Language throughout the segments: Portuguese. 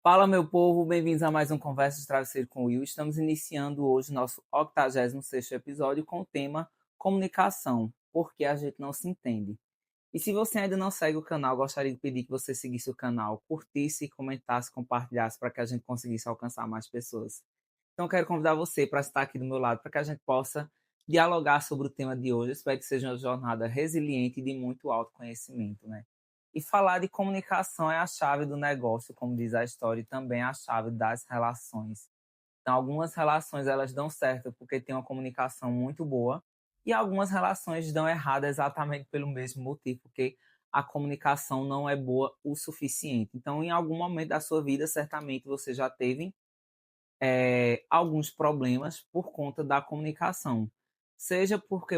Fala, meu povo, bem-vindos a mais um Conversa de Travesseiro com o Will. Estamos iniciando hoje nosso 86º episódio com o tema comunicação, porque a gente não se entende. E se você ainda não segue o canal, gostaria de pedir que você seguisse o canal, curtisse, comentasse, compartilhasse para que a gente conseguisse alcançar mais pessoas. Então, eu quero convidar você para estar aqui do meu lado, para que a gente possa dialogar sobre o tema de hoje. Eu espero que seja uma jornada resiliente e de muito autoconhecimento, né? E falar de comunicação é a chave do negócio, como diz a história, e também a chave das relações. Então, algumas relações elas dão certo porque tem uma comunicação muito boa, e algumas relações dão errado exatamente pelo mesmo motivo, porque a comunicação não é boa o suficiente. Então, em algum momento da sua vida, certamente você já teve alguns problemas por conta da comunicação. Seja porque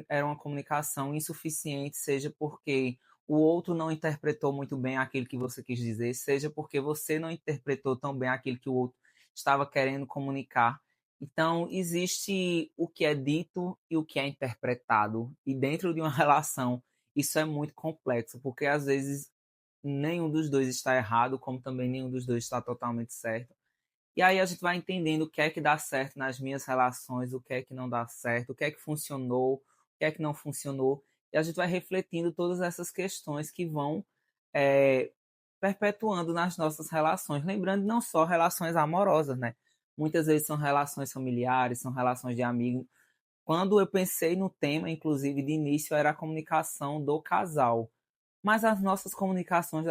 era uma comunicação insuficiente, seja porque o outro não interpretou muito bem aquilo que você quis dizer, seja porque você não interpretou tão bem aquilo que o outro estava querendo comunicar. Então, existe o que é dito e o que é interpretado. E dentro de uma relação, isso é muito complexo, porque às vezes nenhum dos dois está errado, como também nenhum dos dois está totalmente certo. E aí a gente vai entendendo o que é que dá certo nas minhas relações, o que é que não dá certo, o que é que funcionou, o que é que não funcionou. E a gente vai refletindo todas essas questões que vão é, perpetuando nas nossas relações. Lembrando, não só relações amorosas, né? Muitas vezes são relações familiares, são relações de amigos. Quando eu pensei no tema, inclusive, de início, era a comunicação do casal. Mas as nossas comunicações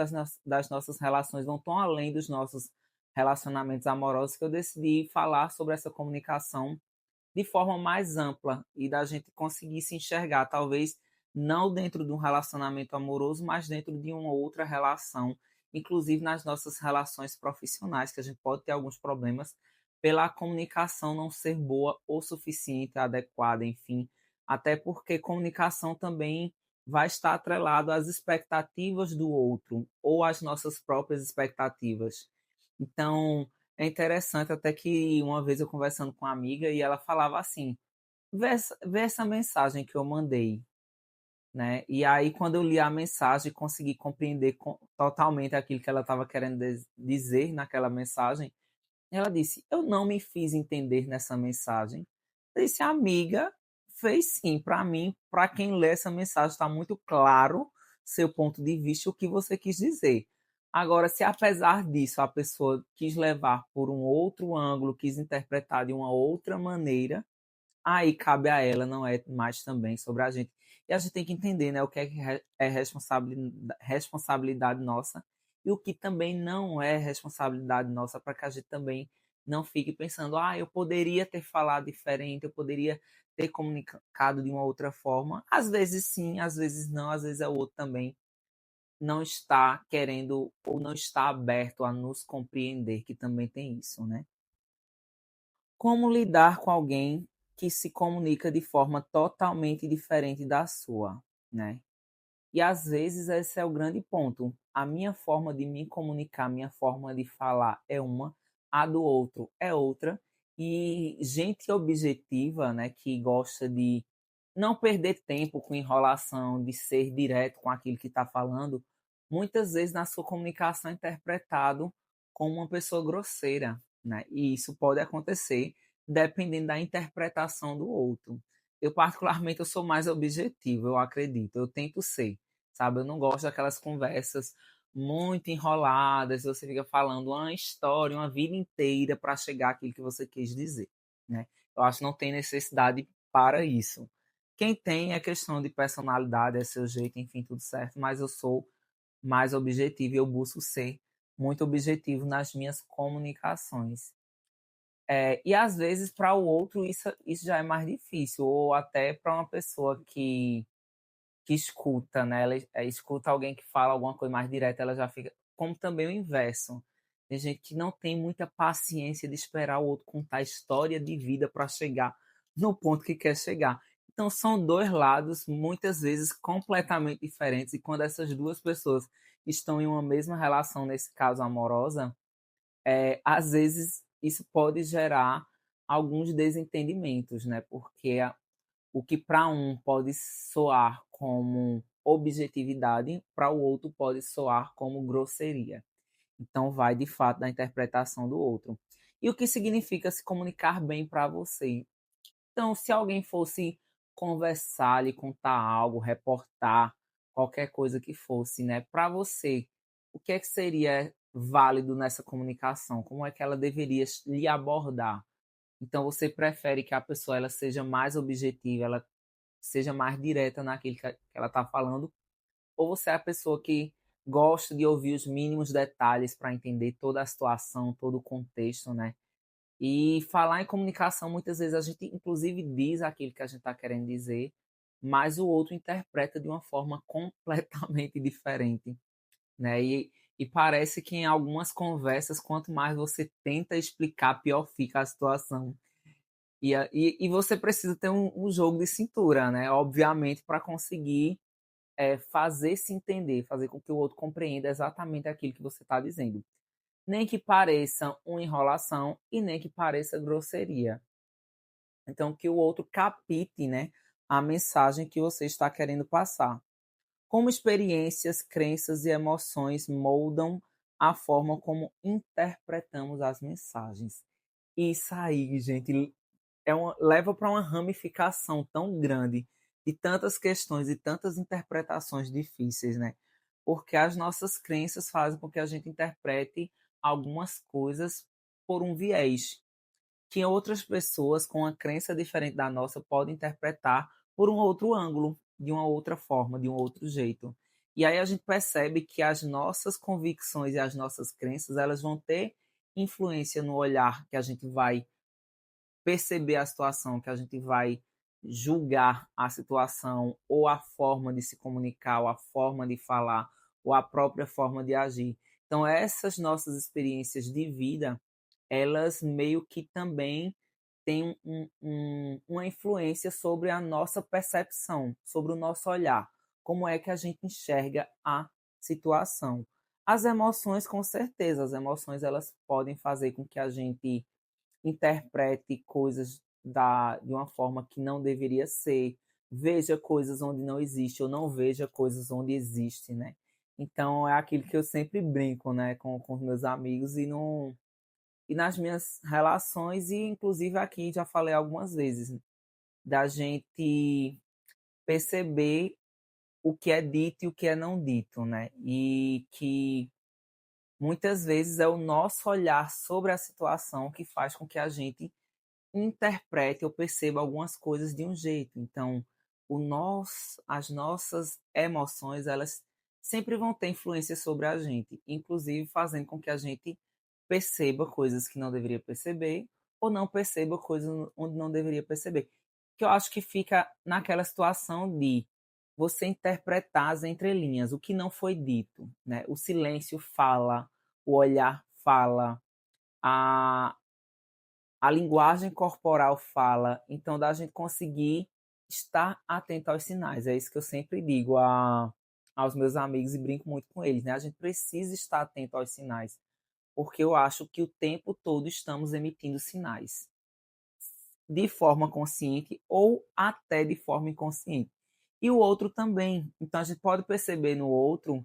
das nossas relações vão tão além dos nossos relacionamentos amorosos que eu decidi falar sobre essa comunicação de forma mais ampla e da gente conseguir se enxergar, talvez não dentro de um relacionamento amoroso, mas dentro de uma outra relação, inclusive nas nossas relações profissionais, que a gente pode ter alguns problemas pela comunicação não ser boa o suficiente, adequada, enfim, até porque comunicação também vai estar atrelado às expectativas do outro ou às nossas próprias expectativas. Então, é interessante até que uma vez eu conversando com uma amiga e ela falava assim: vê essa mensagem que eu mandei, né? E aí, quando eu li a mensagem, consegui compreender totalmente aquilo que ela estava querendo dizer naquela mensagem. Ela disse: eu não me fiz entender nessa mensagem. Eu disse: amiga, fez sim. Para mim, para quem lê essa mensagem, está muito claro seu ponto de vista, o que você quis dizer. Agora, se apesar disso a pessoa quis levar por um outro ângulo, quis interpretar de uma outra maneira, aí cabe a ela, não é mais também sobre a gente. E a gente tem que entender, né, o que é responsabilidade nossa e o que também não é responsabilidade nossa, para que a gente também não fique pensando, ah, eu poderia ter falado diferente, eu poderia ter comunicado de uma outra forma. Às vezes sim, às vezes não, às vezes é o outro também não está querendo ou não está aberto a nos compreender, que também tem isso, né? Como lidar com alguém que se comunica de forma totalmente diferente da sua, né? E às vezes esse é o grande ponto. A minha forma de me comunicar, a minha forma de falar é uma, a do outro é outra. E gente objetiva, né, que gosta de não perder tempo com enrolação, de ser direto com aquilo que está falando, muitas vezes na sua comunicação é interpretado como uma pessoa grosseira, né? E isso pode acontecer dependendo da interpretação do outro. Eu particularmente eu sou mais objetivo, eu acredito, eu tento ser, sabe? Eu não gosto daquelas conversas muito enroladas, você fica falando uma história, uma vida inteira para chegar àquilo que você quis dizer, né? Eu acho que não tem necessidade para isso. Quem tem é questão de personalidade, é seu jeito, enfim, tudo certo, mas eu sou mais objetivo e eu busco ser muito objetivo nas minhas comunicações. E às vezes para o outro isso já é mais difícil, ou até para uma pessoa que escuta, né? Ela escuta alguém que fala alguma coisa mais direta, ela já fica. Como também o inverso. Tem gente que não tem muita paciência de esperar o outro contar a história de vida para chegar no ponto que quer chegar. Então são dois lados, muitas vezes completamente diferentes, e quando essas duas pessoas estão em uma mesma relação, nesse caso amorosa, às vezes isso pode gerar alguns desentendimentos, né? Porque o que para um pode soar como objetividade, para o outro pode soar como grosseria. Então, vai de fato da interpretação do outro. E o que significa se comunicar bem para você? Então, se alguém fosse conversar, lhe contar algo, reportar, qualquer coisa que fosse, né, para você, o que é que seria válido nessa comunicação? Como é que ela deveria lhe abordar? Então, você prefere que a pessoa ela seja mais objetiva, ela seja mais direta naquilo que ela está falando, ou você é a pessoa que gosta de ouvir os mínimos detalhes para entender toda a situação, todo o contexto, né? E falar em comunicação, muitas vezes a gente inclusive diz aquilo que a gente está querendo dizer, mas o outro interpreta de uma forma completamente diferente, né? E parece que em algumas conversas, quanto mais você tenta explicar, pior fica a situação. E você precisa ter um jogo de cintura, né? Obviamente, para conseguir fazer se entender, fazer com que o outro compreenda exatamente aquilo que você está dizendo. Nem que pareça uma enrolação e nem que pareça grosseria. Então, que o outro capte, né, a mensagem que você está querendo passar. Como experiências, crenças e emoções moldam a forma como interpretamos as mensagens. Isso aí, gente, leva para uma ramificação tão grande de tantas questões e tantas interpretações difíceis, né? Porque as nossas crenças fazem com que a gente interprete algumas coisas por um viés que outras pessoas com uma crença diferente da nossa podem interpretar por um outro ângulo, de uma outra forma, de um outro jeito. E aí a gente percebe que as nossas convicções e as nossas crenças, elas vão ter influência no olhar que a gente vai perceber a situação, que a gente vai julgar a situação, ou a forma de se comunicar, ou a forma de falar, ou a própria forma de agir. Então, essas nossas experiências de vida, elas meio que também têm uma influência sobre a nossa percepção, sobre o nosso olhar. Como é que a gente enxerga a situação. As emoções, com certeza, as emoções elas podem fazer com que a gente interprete coisas de uma forma que não deveria ser, veja coisas onde não existe, ou não veja coisas onde existe, né? Então é aquilo que eu sempre brinco, né, com os meus amigos e nas minhas relações, e inclusive aqui já falei algumas vezes, da gente perceber o que é dito e o que é não dito, né? E que muitas vezes é o nosso olhar sobre a situação que faz com que a gente interprete ou perceba algumas coisas de um jeito. Então, as nossas emoções, elas sempre vão ter influência sobre a gente, inclusive fazendo com que a gente perceba coisas que não deveria perceber ou não perceba coisas onde não deveria perceber. Que eu acho que fica naquela situação de você interpretar as entrelinhas, o que não foi dito, né? O silêncio fala, o olhar fala, a, a linguagem corporal fala, então da gente conseguir estar atento aos sinais. É isso que eu sempre digo aos meus amigos e brinco muito com eles, né? A gente precisa estar atento aos sinais, porque eu acho que o tempo todo estamos emitindo sinais, de forma consciente ou até de forma inconsciente. E o outro também. Então a gente pode perceber no outro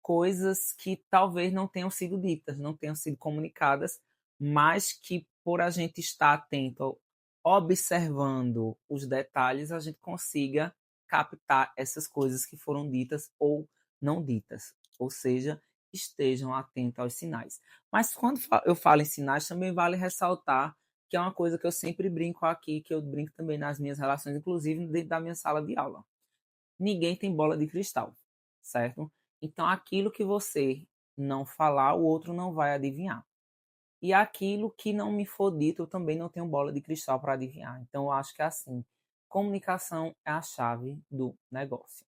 coisas que talvez não tenham sido ditas, não tenham sido comunicadas, mas que por a gente estar atento, observando os detalhes, a gente consiga captar essas coisas que foram ditas ou não ditas. Ou seja, estejam atentos aos sinais. Mas quando eu falo em sinais, também vale ressaltar que é uma coisa que eu sempre brinco aqui, que eu brinco também nas minhas relações, inclusive dentro da minha sala de aula. Ninguém tem bola de cristal, certo? Então, aquilo que você não falar, o outro não vai adivinhar. E aquilo que não me for dito, eu também não tenho bola de cristal para adivinhar. Então, eu acho que é assim: comunicação é a chave do negócio.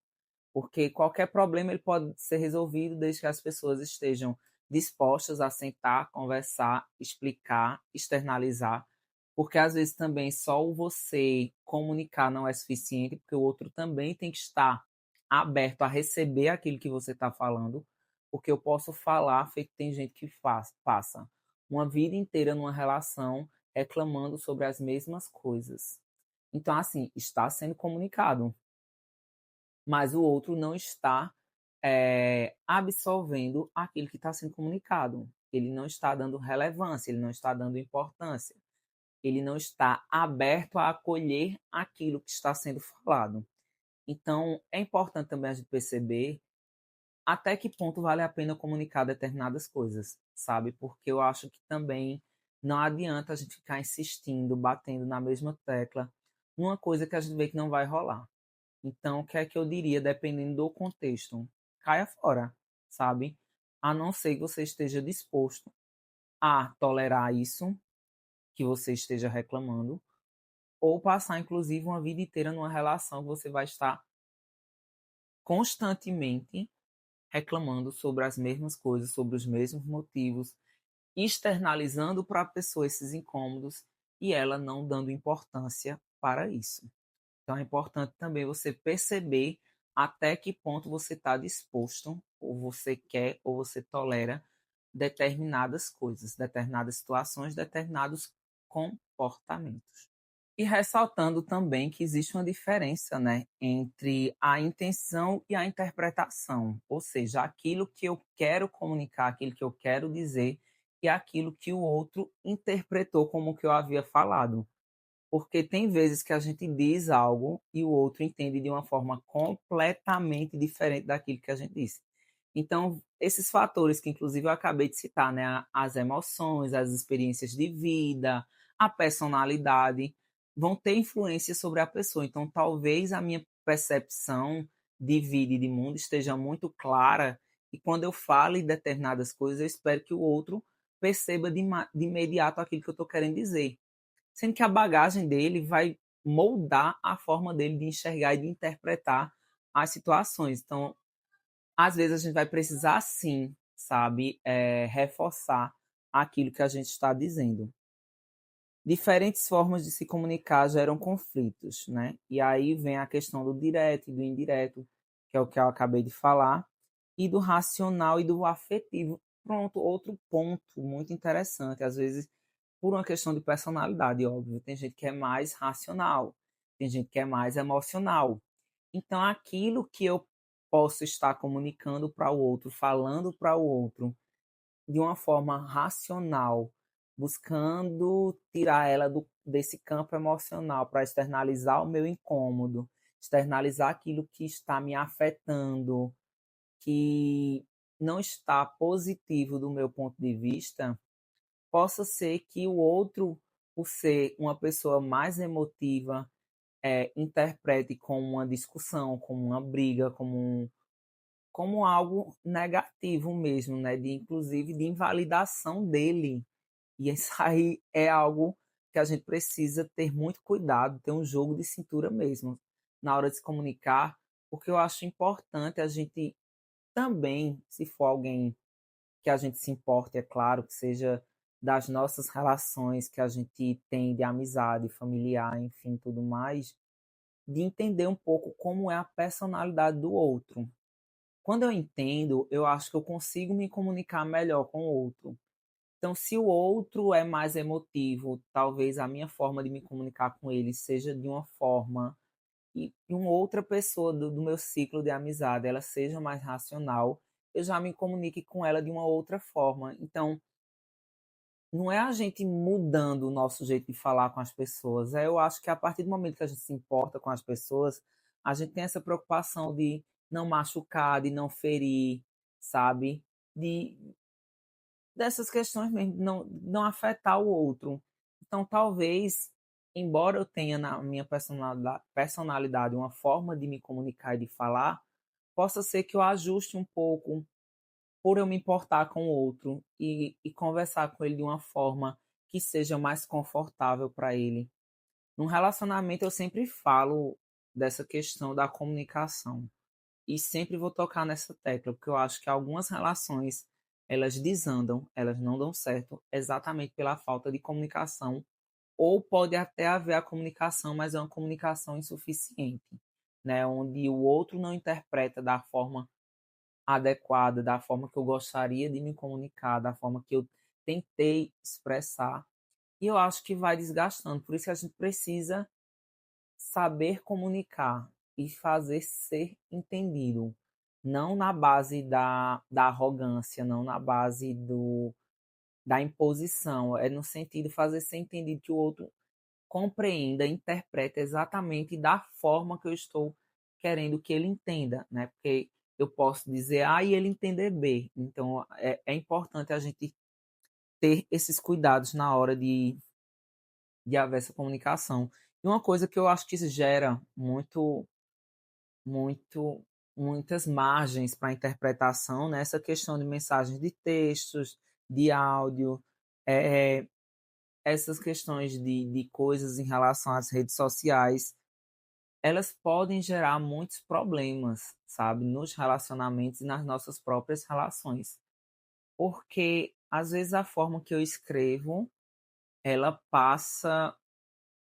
Porque qualquer problema ele pode ser resolvido desde que as pessoas estejam dispostas a sentar, conversar, explicar, externalizar, porque às vezes também só o você comunicar não é suficiente, porque o outro também tem que estar aberto a receber aquilo que você está falando, porque eu posso falar, feito tem gente que passa uma vida inteira numa relação reclamando sobre as mesmas coisas. Então, assim, está sendo comunicado, mas o outro não está absorvendo aquilo que está sendo comunicado. Ele não está dando relevância, ele não está dando importância, ele não está aberto a acolher aquilo que está sendo falado. Então, é importante também a gente perceber até que ponto vale a pena comunicar determinadas coisas, sabe? Porque eu acho que também não adianta a gente ficar insistindo, batendo na mesma tecla, numa coisa que a gente vê que não vai rolar. Então, o que é que eu diria, dependendo do contexto? Caia fora, sabe? A não ser que você esteja disposto a tolerar isso, que você esteja reclamando, ou passar, inclusive, uma vida inteira numa relação que você vai estar constantemente reclamando sobre as mesmas coisas, sobre os mesmos motivos, externalizando para a pessoa esses incômodos e ela não dando importância para isso. Então é importante também você perceber até que ponto você está disposto, ou você quer, ou você tolera determinadas coisas, determinadas situações, determinados comportamentos. E ressaltando também que existe uma diferença, né, entre a intenção e a interpretação, ou seja, aquilo que eu quero comunicar, aquilo que eu quero dizer e aquilo que o outro interpretou como que eu havia falado. Porque tem vezes que a gente diz algo e o outro entende de uma forma completamente diferente daquilo que a gente disse. Então, esses fatores que inclusive eu acabei de citar, né, as emoções, as experiências de vida, a personalidade, vão ter influência sobre a pessoa. Então, talvez a minha percepção de vida e de mundo esteja muito clara e quando eu falo em determinadas coisas, eu espero que o outro perceba de imediato aquilo que eu estou querendo dizer, sendo que a bagagem dele vai moldar a forma dele de enxergar e de interpretar as situações. Então, às vezes a gente vai precisar sim, sabe, reforçar aquilo que a gente está dizendo. Diferentes formas de se comunicar geram conflitos, né? E aí vem a questão do direto e do indireto, que é o que eu acabei de falar, e do racional e do afetivo. Pronto, outro ponto muito interessante. Às vezes, por uma questão de personalidade, óbvio, tem gente que é mais racional, tem gente que é mais emocional. Então, aquilo que eu posso estar comunicando para o outro, falando para o outro, de uma forma racional, buscando tirar ela desse campo emocional para externalizar o meu incômodo, externalizar aquilo que está me afetando, que não está positivo do meu ponto de vista, possa ser que o outro, por ser uma pessoa mais emotiva, interprete como uma discussão, como uma briga, como algo negativo mesmo, né? De, inclusive de invalidação dele. E isso aí é algo que a gente precisa ter muito cuidado, ter um jogo de cintura mesmo na hora de se comunicar, porque eu acho importante a gente também, se for alguém que a gente se importe, é claro, que seja das nossas relações que a gente tem de amizade, familiar, enfim, tudo mais, de entender um pouco como é a personalidade do outro. Quando eu entendo, eu acho que eu consigo me comunicar melhor com o outro. Então, se o outro é mais emotivo, talvez a minha forma de me comunicar com ele seja de uma forma e uma outra pessoa do meu ciclo de amizade ela seja mais racional, eu já me comunique com ela de uma outra forma. Então, não é a gente mudando o nosso jeito de falar com as pessoas. Eu acho que a partir do momento que a gente se importa com as pessoas, a gente tem essa preocupação de não machucar, de não ferir, sabe? De dessas questões mesmo, não afetar o outro. Então, talvez, embora eu tenha na minha personalidade uma forma de me comunicar e de falar, possa ser que eu ajuste um pouco por eu me importar com o outro e conversar com ele de uma forma que seja mais confortável para ele. Num relacionamento, eu sempre falo dessa questão da comunicação e sempre vou tocar nessa tecla, porque eu acho que algumas relações elas desandam, elas não dão certo exatamente pela falta de comunicação, ou pode até haver a comunicação, mas é uma comunicação insuficiente, né? Onde o outro não interpreta da forma adequada, da forma que eu gostaria de me comunicar, da forma que eu tentei expressar. E eu acho que vai desgastando. Por isso que a gente precisa saber comunicar e fazer ser entendido. não na base da arrogância, não na base da imposição, é no sentido de fazer ser entendido que o outro compreenda, interprete exatamente da forma que eu estou querendo que ele entenda, né? Porque eu posso dizer A e ele entender B. Então, é importante a gente ter esses cuidados na hora de haver essa comunicação. E uma coisa que eu acho que gera muito, muitas margens para interpretação nessa questão de mensagens de textos, de áudio, é, essas questões de coisas em relação às redes sociais, elas podem gerar muitos problemas, sabe, nos relacionamentos e nas nossas próprias relações. Porque, às vezes, a forma que eu escrevo, ela passa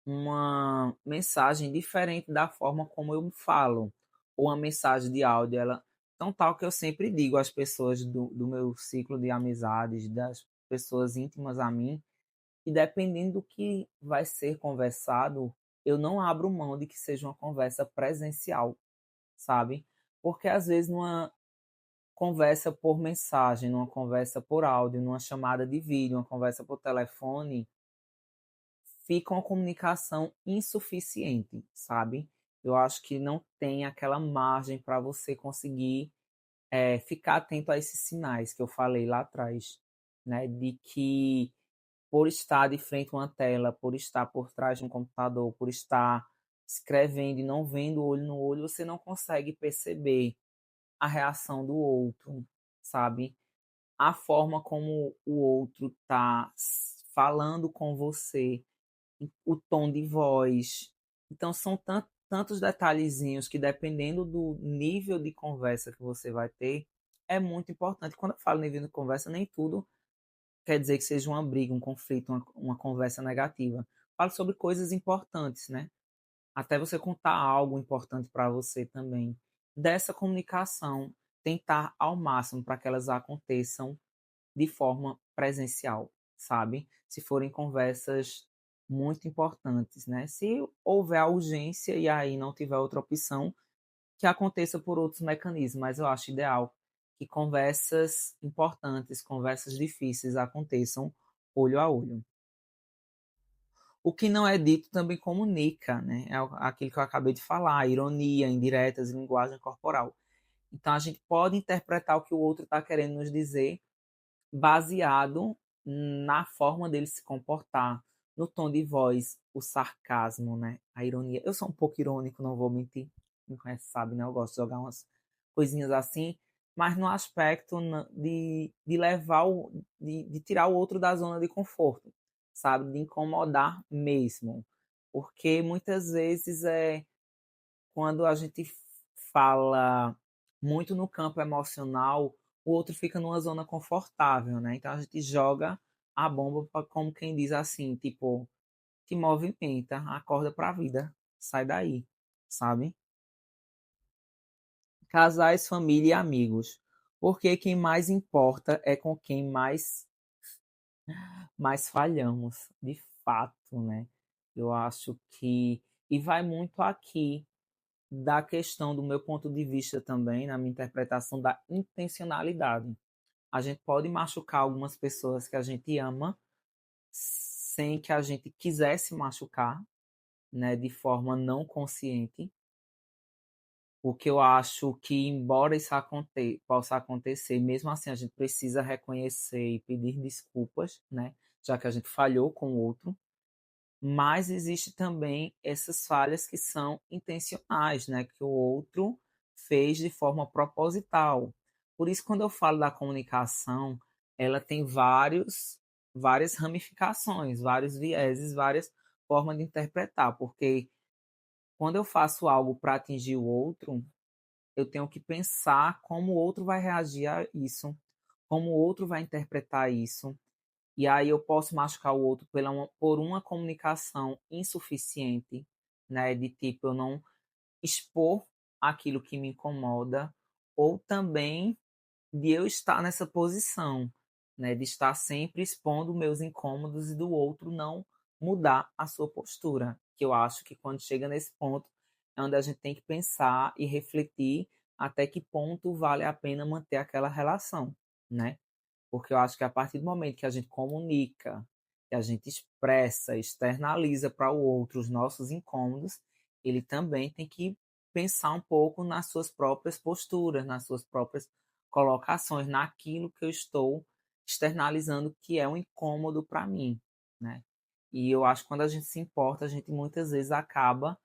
uma mensagem diferente da forma como eu falo, ou uma mensagem de áudio, ela tão tal que eu sempre digo às pessoas do meu ciclo de amizades, das pessoas íntimas a mim, e dependendo do que vai ser conversado, eu não abro mão de que seja uma conversa presencial, sabe? Porque às vezes numa conversa por mensagem, numa conversa por áudio, numa chamada de vídeo, uma conversa por telefone, fica uma comunicação insuficiente, sabe? Eu acho que não tem aquela margem para você conseguir ficar atento a esses sinais que eu falei lá atrás, né? De que por estar de frente a uma tela, por estar por trás de um computador, por estar escrevendo e não vendo olho no olho, você não consegue perceber a reação do outro, sabe? A forma como o outro está falando com você, o tom de voz. Então, são tantos detalhezinhos que, dependendo do nível de conversa que você vai ter, é muito importante. Quando eu falo nível de conversa, nem tudo quer dizer que seja uma briga, um conflito, uma conversa negativa. Falo sobre coisas importantes, né? Até você contar algo importante para você também. Dessa comunicação, tentar ao máximo para que elas aconteçam de forma presencial, sabe? Se forem conversas muito importantes, né? Se houver a urgência e aí não tiver outra opção, que aconteça por outros mecanismos, mas eu acho ideal que conversas importantes, conversas difíceis aconteçam olho a olho. O que não é dito também comunica, né? É aquilo que eu acabei de falar, ironia, indiretas e linguagem corporal. Então a gente pode interpretar o que o outro está querendo nos dizer baseado na forma dele se comportar, no tom de voz, o sarcasmo, né? A ironia. Eu sou um pouco irônico, não vou mentir. Me conhece, sabe, né? Eu gosto de jogar umas coisinhas assim, mas no aspecto de levar de tirar o outro da zona de conforto, sabe? De incomodar mesmo. Porque muitas vezes quando a gente fala muito no campo emocional, o outro fica numa zona confortável, né? Então a gente joga a bomba pra, como quem diz assim, tipo, te movimenta, acorda pra vida, sai daí, sabe? Casais, família e amigos. Porque quem mais importa é com quem mais falhamos, de fato, né? Eu acho que e vai muito aqui da questão do meu ponto de vista também, na minha interpretação da intencionalidade. A gente pode machucar algumas pessoas que a gente ama sem que a gente quisesse machucar, né, de forma não consciente. O que eu acho que, embora isso possa acontecer, mesmo assim a gente precisa reconhecer e pedir desculpas, né, já que a gente falhou com o outro. Mas existe também essas falhas que são intencionais, né? Que o outro fez de forma proposital. Por isso, quando eu falo da comunicação, ela tem várias ramificações, vários vieses, várias formas de interpretar. Porque quando eu faço algo para atingir o outro, eu tenho que pensar como o outro vai reagir a isso, como o outro vai interpretar isso, e aí eu posso machucar o outro por uma comunicação insuficiente, né? De tipo, eu não expor aquilo que me incomoda, ou também de eu estar nessa posição, né? De estar sempre expondo meus incômodos e do outro não mudar a sua postura. Que eu acho que quando chega nesse ponto é onde a gente tem que pensar e refletir até que ponto vale a pena manter aquela relação, né? Porque eu acho que a partir do momento que a gente comunica, que a gente expressa, externaliza para o outro os nossos incômodos, ele também tem que pensar um pouco nas suas próprias posturas, nas suas próprias colocações, naquilo que eu estou externalizando que é um incômodo para mim, né? E eu acho que quando a gente se importa, a gente muitas vezes acaba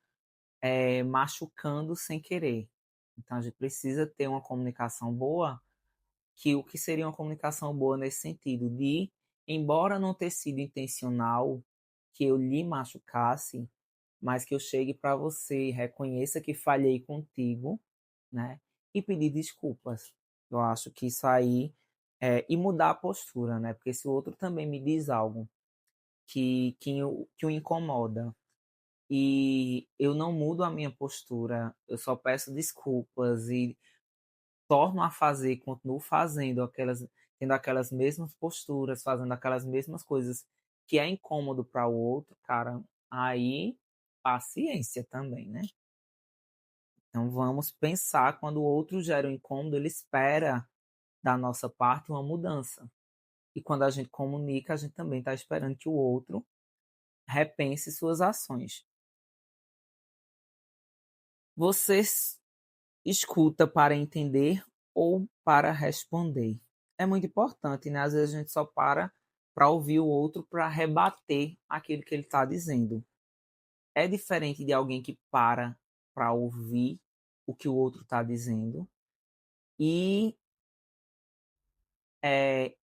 machucando sem querer. Então a gente precisa ter uma comunicação boa, que o que seria uma comunicação boa nesse sentido de, embora não ter sido intencional que eu lhe machucasse, mas que eu chegue para você, reconheça que falhei contigo, né? E pedir desculpas. Eu acho que isso aí e mudar a postura, né? Porque se o outro também me diz algo que o incomoda e eu não mudo a minha postura, eu só peço desculpas e torno a fazer, continuo fazendo tendo aquelas mesmas posturas, fazendo aquelas mesmas coisas que é incômodo para o outro, cara, aí paciência também, né? Então vamos pensar quando o outro gera um incômodo, ele espera da nossa parte uma mudança. E quando a gente comunica, a gente também está esperando que o outro repense suas ações. Você escuta para entender ou para responder? É muito importante, né? Às vezes a gente só para ouvir o outro, para rebater aquilo que ele está dizendo. É diferente de alguém que para ouvir o que o outro está dizendo e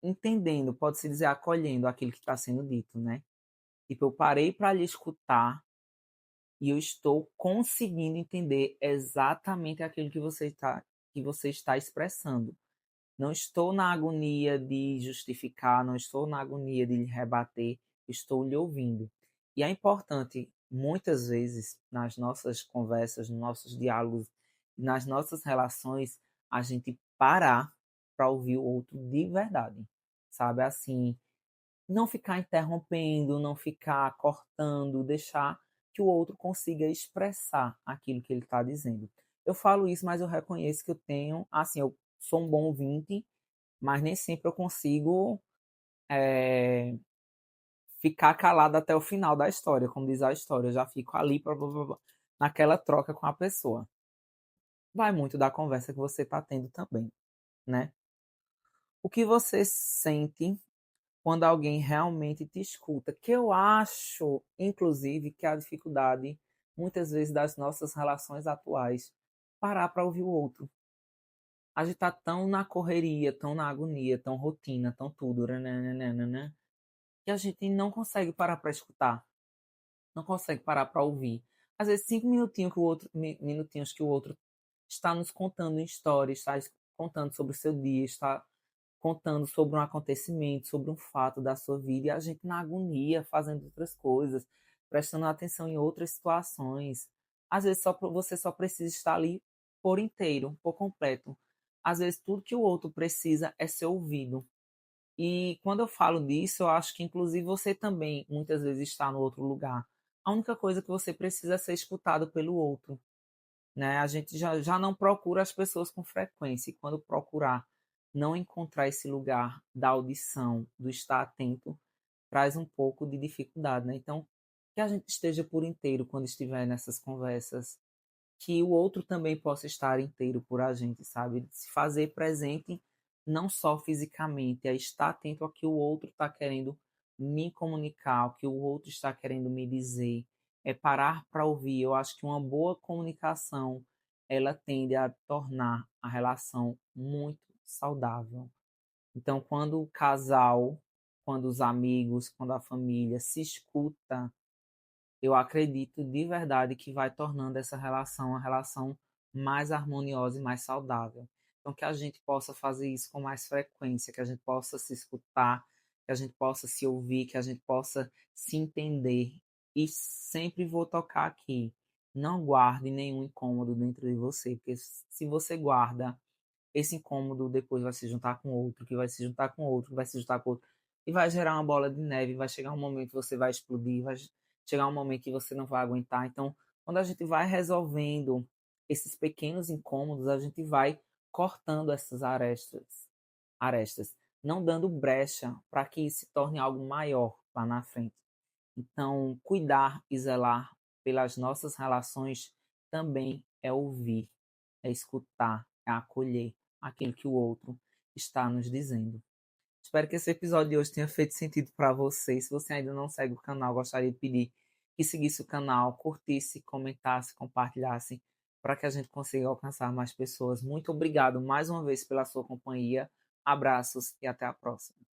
entendendo, pode-se dizer, acolhendo aquilo que está sendo dito, né? Tipo, eu parei para lhe escutar e eu estou conseguindo entender exatamente aquilo que você está expressando. Não estou na agonia de justificar, não estou na agonia de lhe rebater, estou lhe ouvindo. E é importante, muitas vezes, nas nossas conversas, nos nossos diálogos, nas nossas relações, a gente parar para ouvir o outro de verdade. Sabe, assim, não ficar interrompendo, não ficar cortando, deixar que o outro consiga expressar aquilo que ele está dizendo. Eu falo isso, mas eu reconheço que eu tenho, assim, eu sou um bom ouvinte, mas nem sempre eu consigo é, ficar calado até o final da história, como diz a história. Eu já fico ali naquela troca com a pessoa. Vai muito da conversa que você está tendo também, né? O que você sente quando alguém realmente te escuta? Que eu acho, inclusive, que a dificuldade, muitas vezes, das nossas relações atuais, parar para ouvir o outro. A gente tá tão na correria, tão na agonia, tão rotina, tão tudo, né, que a gente não consegue parar para escutar, não consegue parar para ouvir. Às vezes, 5 minutinhos minutinhos que o outro está nos contando em histórias, está contando sobre o seu dia, está contando sobre um acontecimento, sobre um fato da sua vida, e a gente na agonia, fazendo outras coisas, prestando atenção em outras situações. Às vezes você só precisa estar ali por inteiro, por completo. Às vezes tudo que o outro precisa é ser ouvido. E quando eu falo disso, eu acho que inclusive você também muitas vezes está no outro lugar. A única coisa que você precisa é ser escutado pelo outro, né? A gente já não procura as pessoas com frequência, e quando procurar não encontrar esse lugar da audição, do estar atento, traz um pouco de dificuldade, né? Então, que a gente esteja por inteiro quando estiver nessas conversas, que o outro também possa estar inteiro por a gente, sabe? Se fazer presente não só fisicamente, é estar atento ao que o outro está querendo me comunicar, ao que o outro está querendo me dizer, é parar para ouvir. Eu acho que uma boa comunicação, ela tende a tornar a relação muito saudável. Então, quando o casal, quando os amigos, quando a família se escuta, eu acredito de verdade que vai tornando essa relação uma relação mais harmoniosa e mais saudável. Então, que a gente possa fazer isso com mais frequência, que a gente possa se escutar, que a gente possa se ouvir, que a gente possa se entender. E sempre vou tocar aqui. Não guarde nenhum incômodo dentro de você, porque se você guarda esse incômodo, depois vai se juntar com outro, que vai se juntar com outro, que vai se juntar com outro, e vai gerar uma bola de neve, vai chegar um momento que você vai explodir, vai chegar um momento que você não vai aguentar. Então, quando a gente vai resolvendo esses pequenos incômodos, a gente vai cortando essas arestas, não dando brecha para que isso se torne algo maior lá na frente. Então, cuidar e zelar pelas nossas relações também é ouvir, é escutar, é acolher aquilo que o outro está nos dizendo. Espero que esse episódio de hoje tenha feito sentido para você. Se você ainda não segue o canal, gostaria de pedir que seguisse o canal, curtisse, comentasse, compartilhasse, para que a gente consiga alcançar mais pessoas. Muito obrigado mais uma vez pela sua companhia. Abraços e até a próxima.